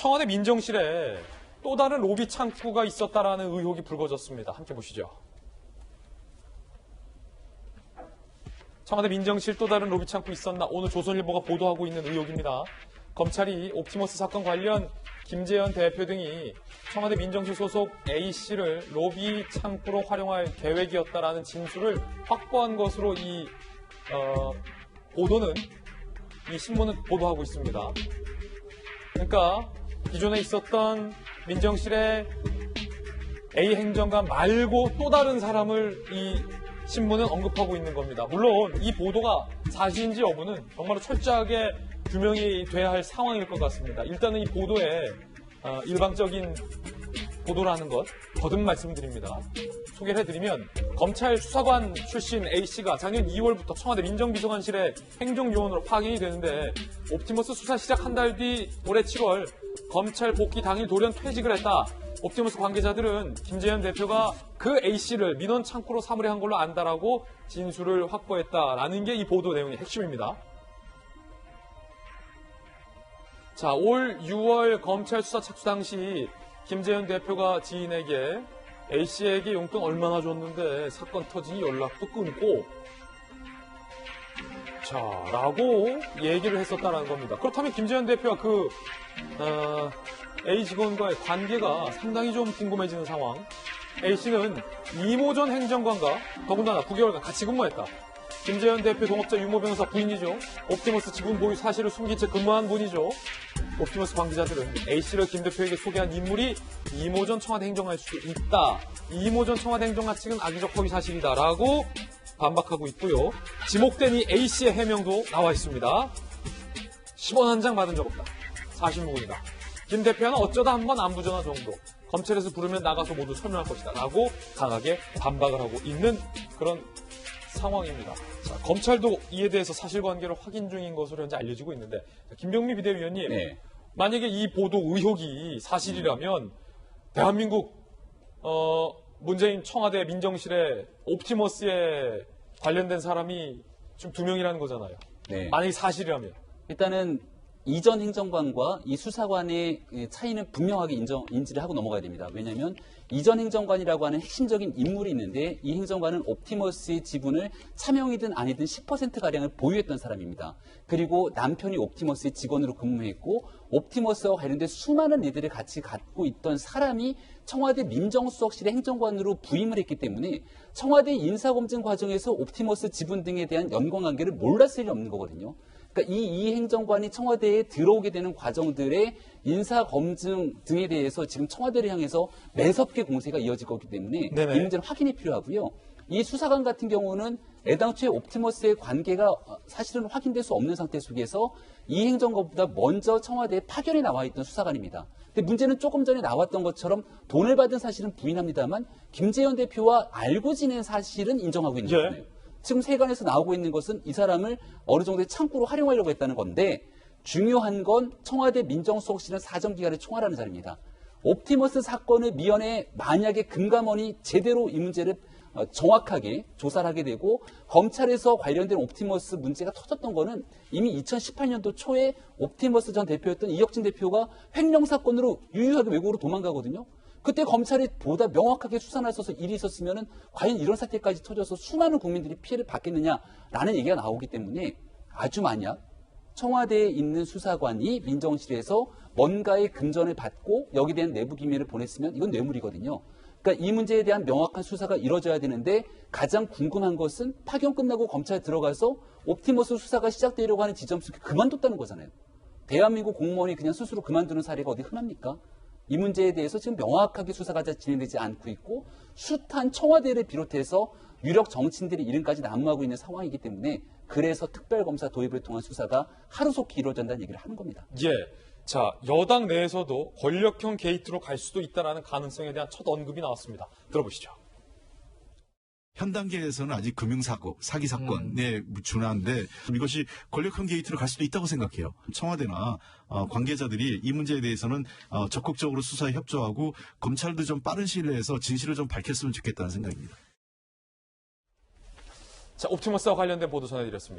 청와대 민정실에 또 다른 로비 창구가 있었다라는 의혹이 불거졌습니다. 함께 보시죠. 청와대 민정실 또 다른 로비 창구 있었나? 오늘 조선일보가 보도하고 있는 의혹입니다. 검찰이 옵티머스 사건 관련 김재현 대표 등이 청와대 민정실 소속 A씨를 로비 창구로 활용할 계획이었다라는 진술을 확보한 것으로 이 신문은 보도하고 있습니다. 그러니까 기존에 있었던 민정실의 A 행정관 말고 또 다른 사람을 이 신문은 언급하고 있는 겁니다. 물론 이 보도가 사실인지 여부는 정말로 철저하게 규명이 돼야 할 상황일 것 같습니다. 일단은 이 보도에 일방적인 보도라는 것 거듭 말씀드립니다. 소개를 해드리면 검찰 수사관 출신 A씨가 작년 2월부터 청와대 민정비서관실의 행정요원으로 파견이 되는데 옵티머스 수사 시작 한 달 뒤 올해 7월 검찰 복귀 당일 돌연 퇴직을 했다. 옵티머스 관계자들은 김재현 대표가 그 A씨를 민원 창구로 사무한 걸로 안다라고 진술을 확보했다라는 게 이 보도 내용의 핵심입니다. 자, 올 6월 검찰 수사 착수 당시 김재현 대표가 지인에게 A씨에게 용돈 얼마나 줬는데 사건 터지니 연락도 끊고 자, 라고 얘기를 했었다는 겁니다. 그렇다면 김재현 대표와 그 A 직원과의 관계가 상당히 좀 궁금해지는 상황. A씨는 이모전 행정관과 더군다나 9개월간 같이 근무했다. 김재현 대표 동업자 유모 변호사 부인이죠. 옵티머스 지분 보유 사실을 숨긴 채 근무한 분이죠. 옵티머스 관계자들은 A씨를 김 대표에게 소개한 인물이 이모전 청와대 행정관일 수 있다. 이모전 청와대 행정관 측은 악의적 허위 사실이다라고 반박하고 있고요. 지목된 이 A씨의 해명도 나와 있습니다. 10원 한 장 받은 적 없다. 사실무근이다. 김 대표는 어쩌다 한번 안부전화 정도. 검찰에서 부르면 나가서 모두 설명할 것이다. 라고 강하게 반박을 하고 있는 그런 상황입니다. 자, 검찰도 이에 대해서 사실관계를 확인 중인 것으로 현재 알려지고 있는데 김병미 비대위원님, 네. 만약에 이 보도 의혹이 사실이라면 대한민국 문재인 청와대 민정실에 옵티머스에 관련된 사람이 지금 2명이라는 거잖아요. 네. 만약에 사실이라면. 일단은 이전 행정관과 이 수사관의 차이는 분명하게 인지를 하고 넘어가야 됩니다. 왜냐하면 이전 행정관이라고 하는 핵심적인 인물이 있는데 이 행정관은 옵티머스의 지분을 차명이든 아니든 10%가량을 보유했던 사람입니다. 그리고 남편이 옵티머스의 직원으로 근무했고 옵티머스와 관련된 수많은 일들을 같이 갖고 있던 사람이 청와대 민정수석실의 행정관으로 부임을 했기 때문에 청와대 인사검증 과정에서 옵티머스 지분 등에 대한 연관관계를 몰랐을 리 없는 거거든요. 그러니까 이 행정관이 청와대에 들어오게 되는 과정들의 인사검증 등에 대해서 지금 청와대를 향해서 매섭게 공세가 이어질 거기 때문에 네네. 이 문제는 확인이 필요하고요. 이 수사관 같은 경우는 애당초에 옵티머스의 관계가 사실은 확인될 수 없는 상태 속에서 이 행정관보다 먼저 청와대에 파견에 나와 있던 수사관입니다. 근데 문제는 조금 전에 나왔던 것처럼 돈을 받은 사실은 부인합니다만 김재현 대표와 알고 지낸 사실은 인정하고 있는 거예요. 지금 세간에서 나오고 있는 것은 이 사람을 어느 정도의 창구로 활용하려고 했다는 건데 중요한 건 청와대 민정수석실은 사정기관의 총괄하는 자리입니다. 옵티머스 사건의 미연에 만약에 금감원이 제대로 이 문제를 정확하게 조사를 하게 되고 검찰에서 관련된 옵티머스 문제가 터졌던 거는 이미 2018년도 초에 옵티머스 전 대표였던 이혁진 대표가 횡령 사건으로 유유하게 외국으로 도망가거든요. 그때 검찰이 보다 명확하게 수사를 써서 일이 있었으면 과연 이런 사태까지 터져서 수많은 국민들이 피해를 받겠느냐라는 얘기가 나오기 때문에 아주 만약 청와대에 있는 수사관이 민정실에서 뭔가의 금전을 받고 여기에 대한 내부 기밀을 보냈으면 이건 뇌물이거든요. 그러니까 이 문제에 대한 명확한 수사가 이루어져야 되는데 가장 궁금한 것은 파견 끝나고 검찰에 들어가서 옵티머스 수사가 시작되려고 하는 지점 속에 그만뒀다는 거잖아요. 대한민국 공무원이 그냥 스스로 그만두는 사례가 어디 흔합니까? 이 문제에 대해서 지금 명확하게 수사가 진행되지 않고 있고 숱한 청와대를 비롯해서 유력 정치인들의 이름까지 난무하고 있는 상황이기 때문에 그래서 특별검사 도입을 통한 수사가 하루속히 이루어진다는 얘기를 하는 겁니다. 예. 자, 여당 내에서도 권력형 게이트로 갈 수도 있다는 가능성에 대한 첫 언급이 나왔습니다. 들어보시죠. 현 단계에서는 아직 금융사고, 사기 사건에 준하는데 이것이 권력형 게이트로 갈 수도 있다고 생각해요. 청와대나 관계자들이 이 문제에 대해서는 적극적으로 수사에 협조하고 검찰도 좀 빠른 시일 내에서 진실을 좀 밝혔으면 좋겠다는 생각입니다. 자, 옵티머스와 관련된 보도 전해드렸습니다.